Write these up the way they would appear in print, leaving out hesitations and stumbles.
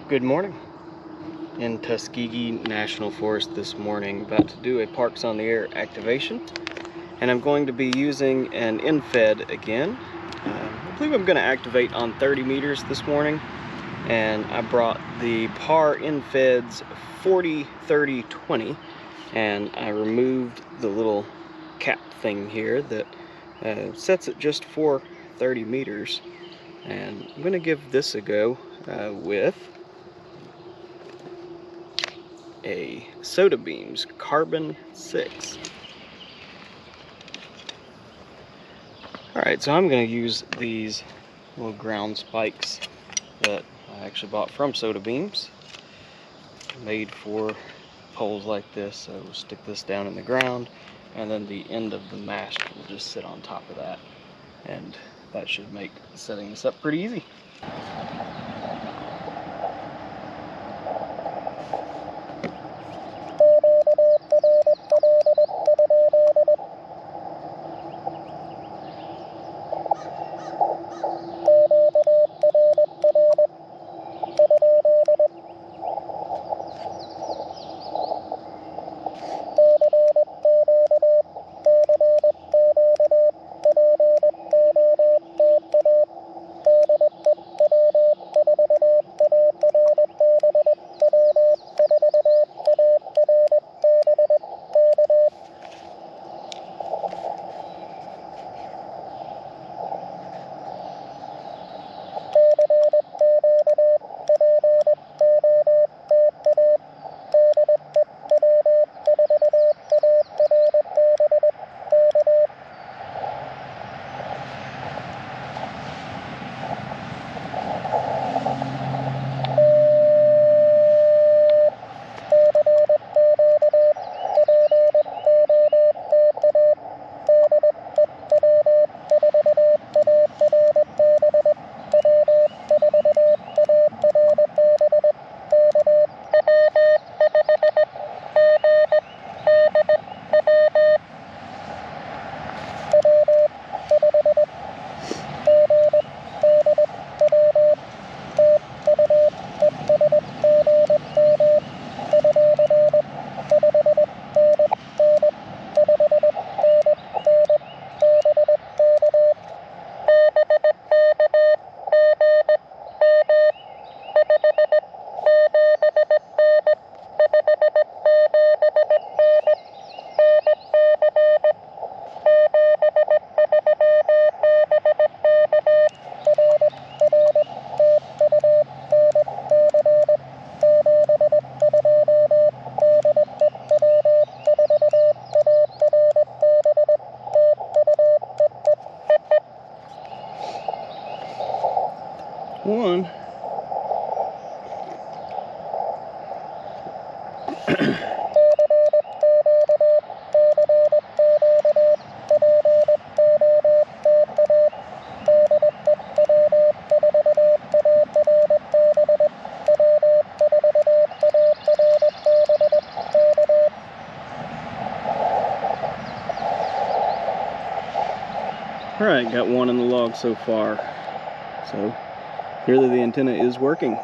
Good morning. In Tuskegee National Forest this morning, about to do a Parks on the Air activation, and I'm going to be using an Endfedz again. I believe I'm going to activate on 30 meters this morning, and I brought the PAR Endfedz 40-30-20, and I removed the little cap thing here that sets it just for 30 meters, and I'm going to give this a go with a Soda Beams Carbon 6. Alright, so I'm going to use these little ground spikes that I actually bought from Soda Beams, made for poles like this. So we'll stick this down in the ground, and then the end of the mast will just sit on top of that, and that should make setting this up pretty easy. One. Alright, got one in the log so far. So clearly the antenna is working.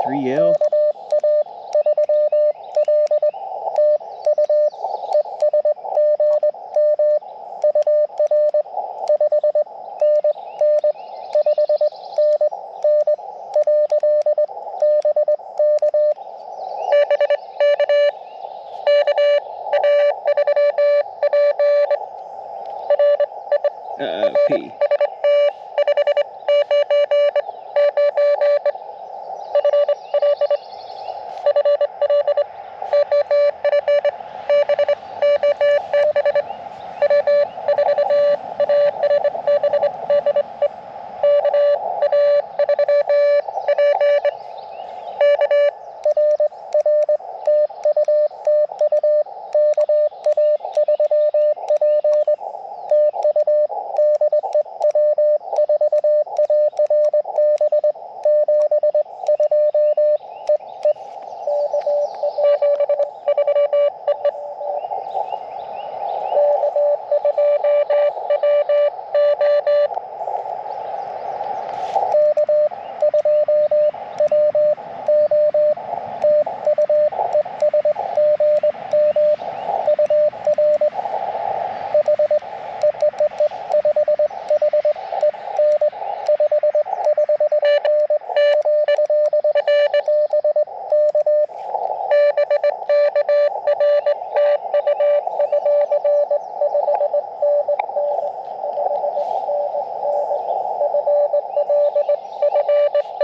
3L. P.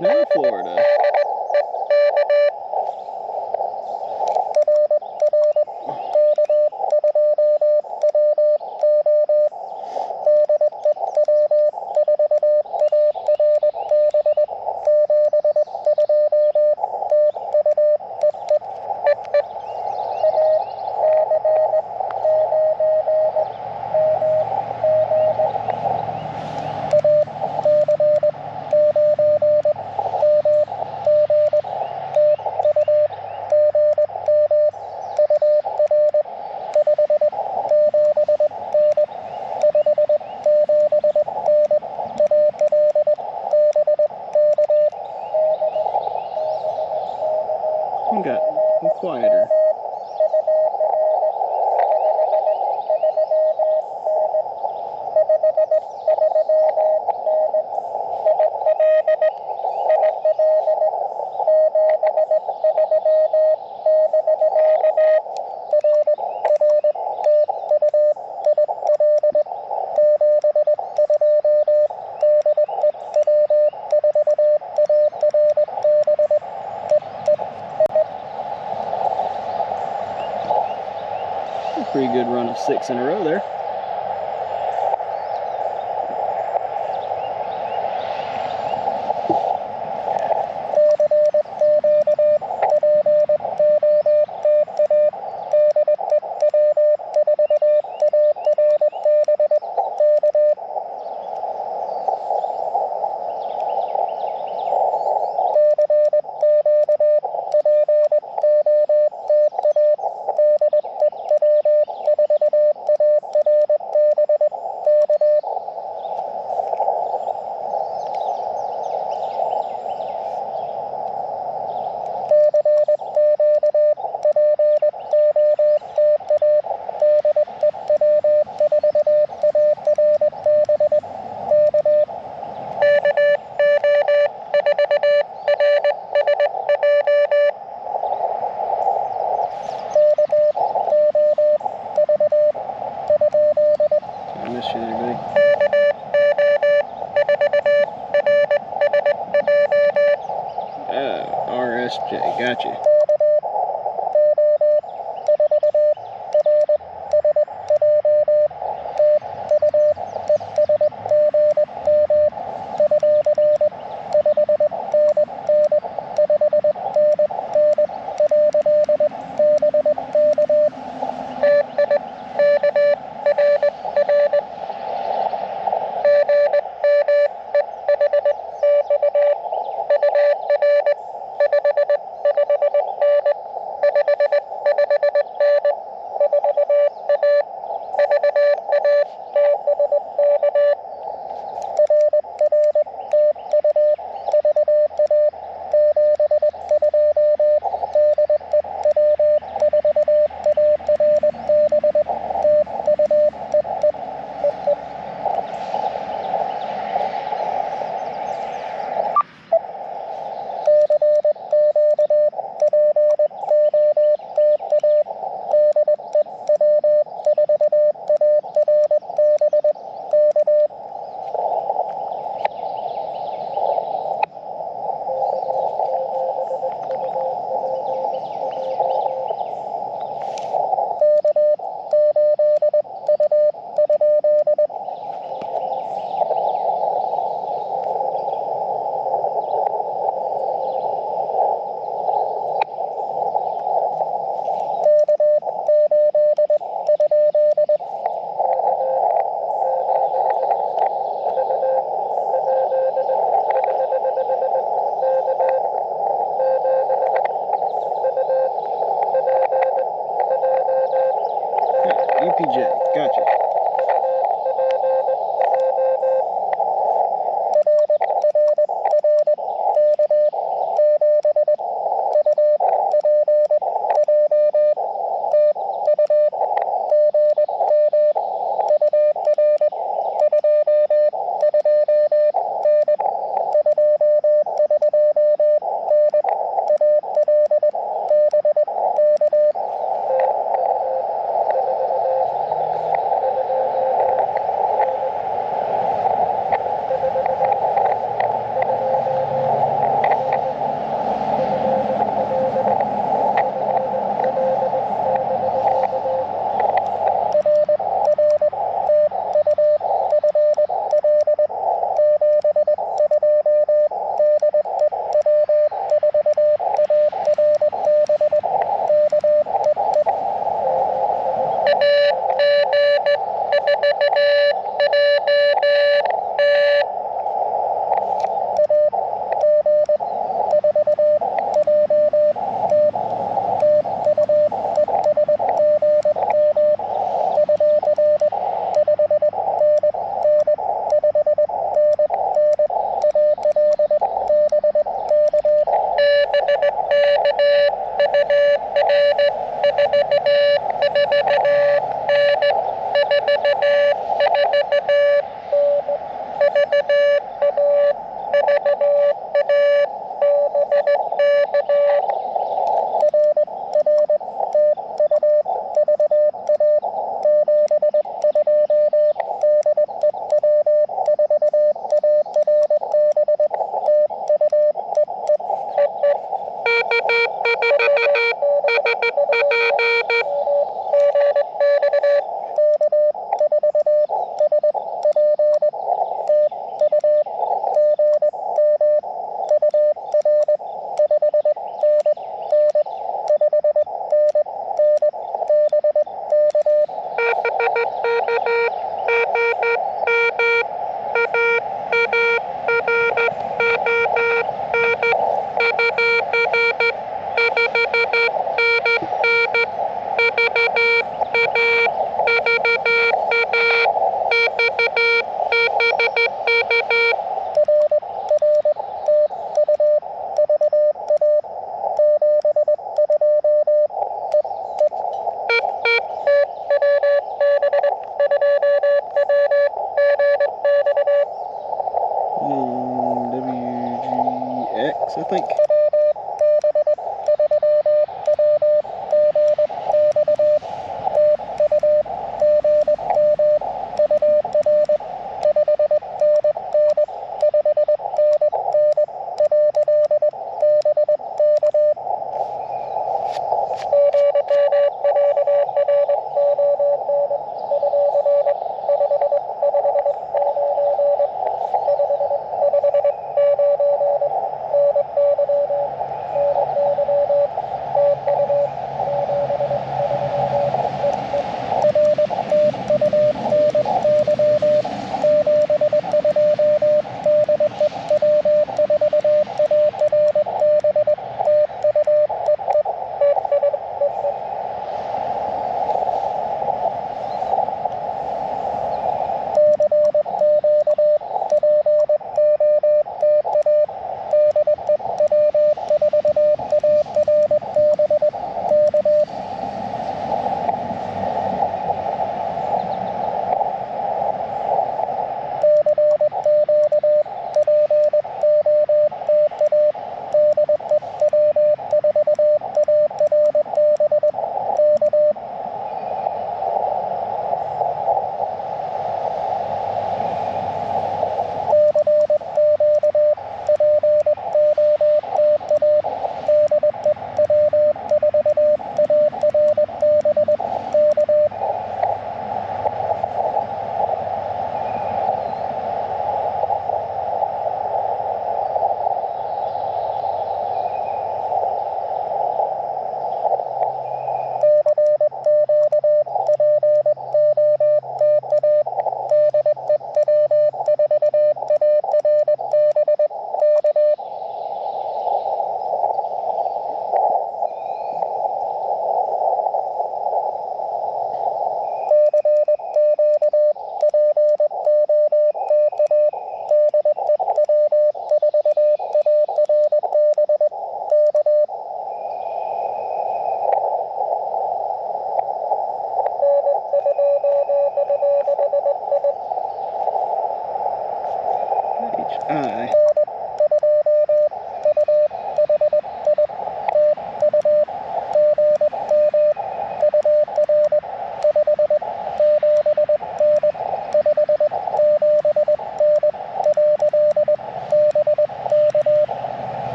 No, Florida. Got quieter. Pretty good run of 6 in a row there. RSJ, gotcha.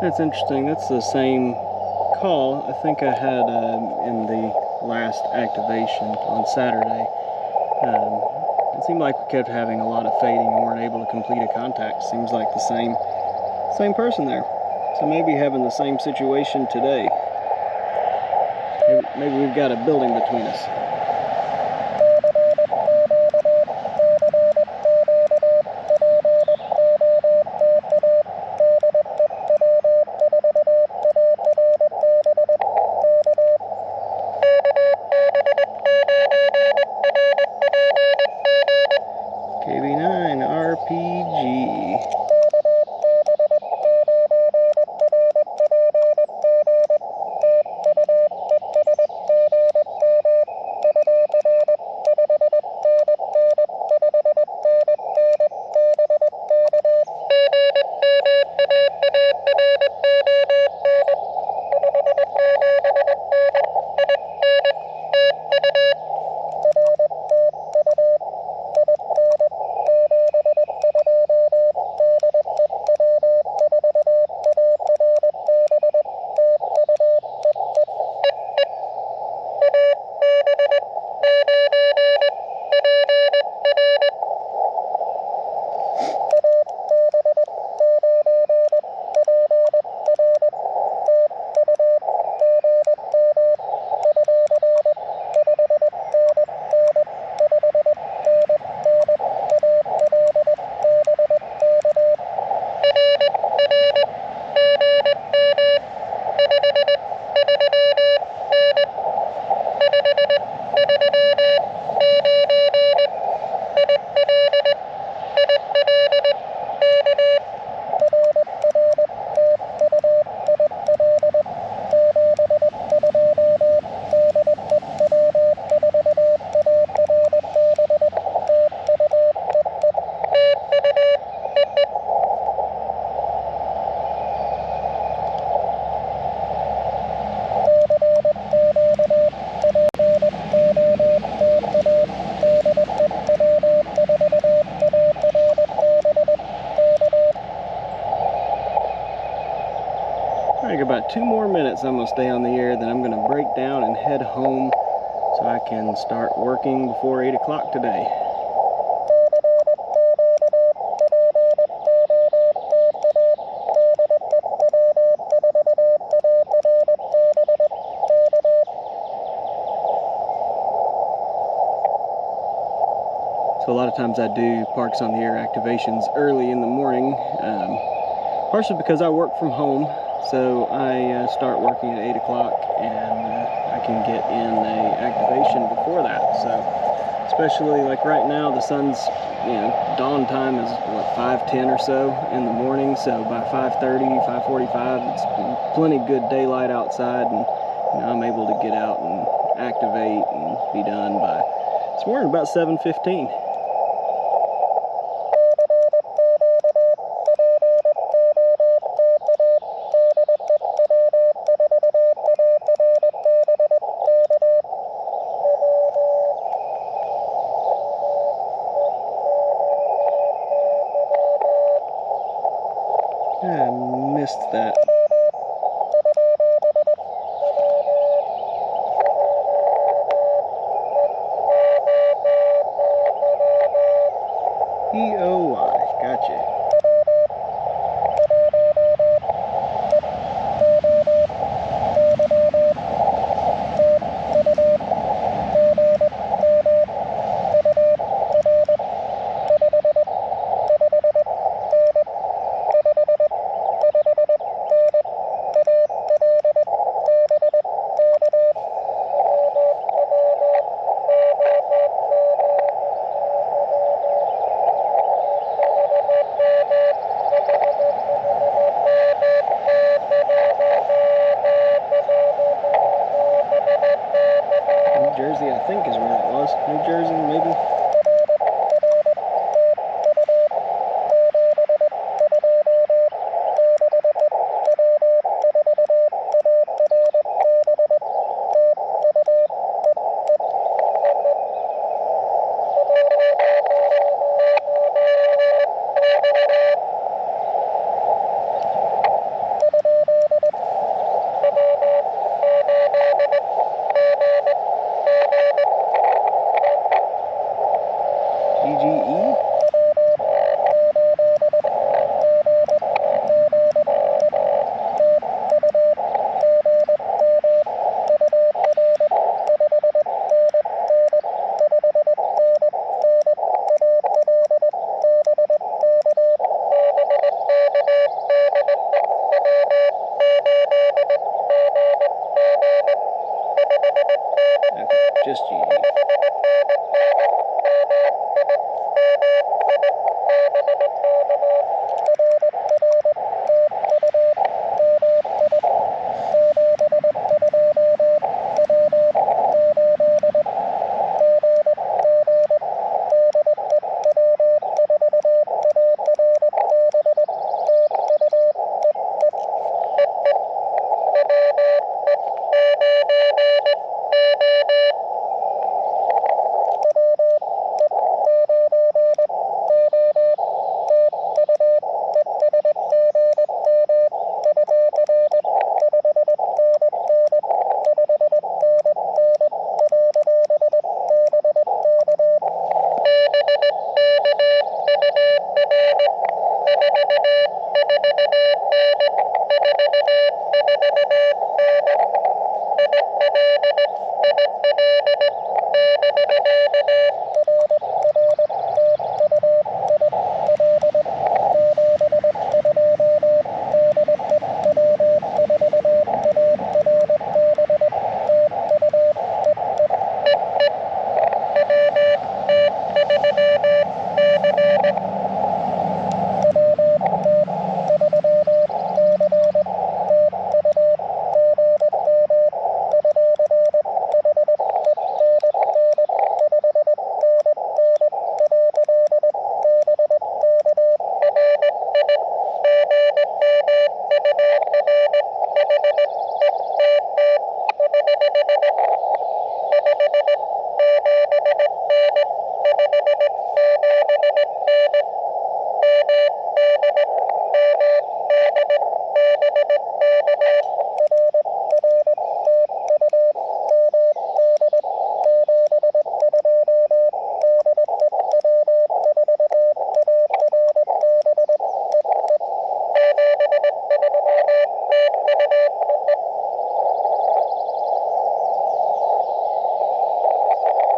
That's interesting. That's the same call I think I had in the last activation on Saturday. It seemed like we kept having a lot of fading and weren't able to complete a contact. Seems like the same person there. So maybe having the same situation today. Maybe we've got a building between us. KB9 RPG. I got about 2 more minutes. I'm going to stay on the air, then I'm going to break down and head home so I can start working before 8 o'clock today. So a lot of times I do Parks on the Air activations early in the morning, partially because I work from home. So I start working at 8 o'clock and I can get in a activation before that. So especially like right now, the sun's, dawn time is what, 5:10 or so in the morning. So by 5:30, 5:45, it's plenty good daylight outside, and I'm able to get out and activate and be done by this morning about 7:15. I missed that. EOY, gotcha.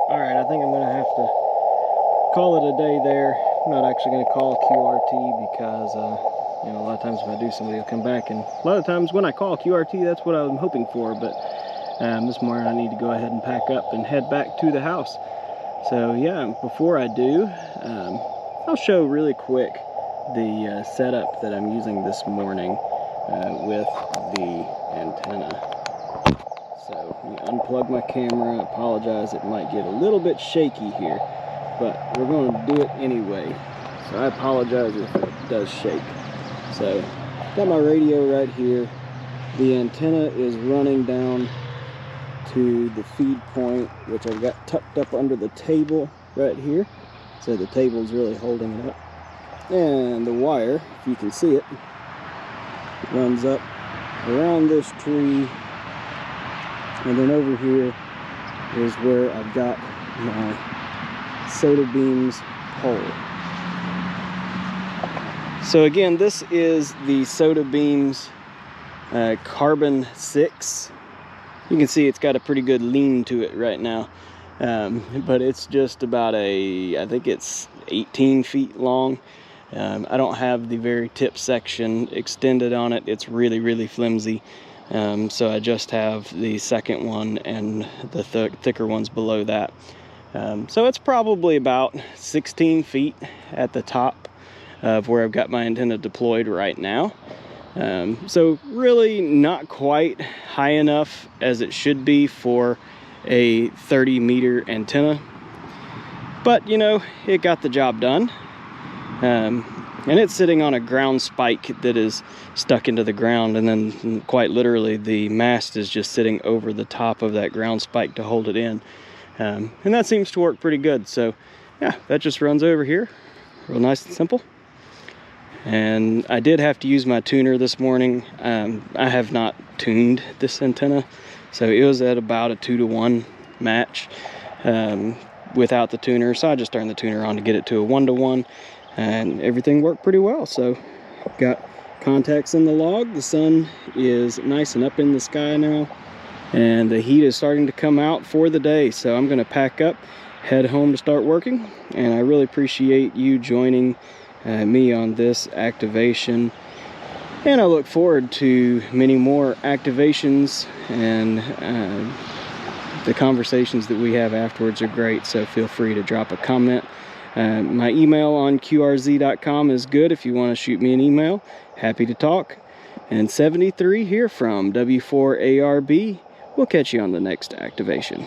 Alright, I think I'm going to have to call it a day there. I'm not actually going to call QRT because, you know, a lot of times if I do, somebody will come back. And a lot of times when I call QRT, that's what I'm hoping for. But this morning I need to go ahead and pack up and head back to the house. So yeah, before I do, I'll show really quick the setup that I'm using this morning with the antenna. So let me unplug my camera. I apologize, it might get a little bit shaky here, but we're going to do it anyway. So I apologize if it does shake. So got my radio right here. The antenna is running down to the feed point, which I've got tucked up under the table right here. So the table is really holding it up. And the wire, if you can see it, runs up around this tree. And then over here is where I've got my soda beams pole. So again, this is the soda beams carbon 6. You can see it's got a pretty good lean to it right now. But it's just about I think it's 18 feet long. I don't have the very tip section extended on it. It's really, really flimsy. So I just have the second one and the thicker ones below that. So it's probably about 16 feet at the top of where I've got my antenna deployed right now. So really not quite high enough as it should be for a 30-meter antenna. But, you know, it got the job done. And it's sitting on a ground spike that is stuck into the ground, and then quite literally the mast is just sitting over the top of that ground spike to hold it in. And that seems to work pretty good. So yeah, that just runs over here, real nice and simple. And I did have to use my tuner this morning. I have not tuned this antenna, so it was at about a 2-to-1 match without the tuner. So I just turned the tuner on to get it to a 1-to-1. And everything worked pretty well. So got contacts in the log. The sun is nice and up in the sky now, and the heat is starting to come out for the day. So I'm going to pack up, head home to start working. And I really appreciate you joining me on this activation, and I look forward to many more activations, and the conversations that we have afterwards are great. So feel free to drop a comment. My email on qrz.com is good if you want to shoot me an email. Happy to talk. And 73 here from W4ARB. We'll catch you on the next activation.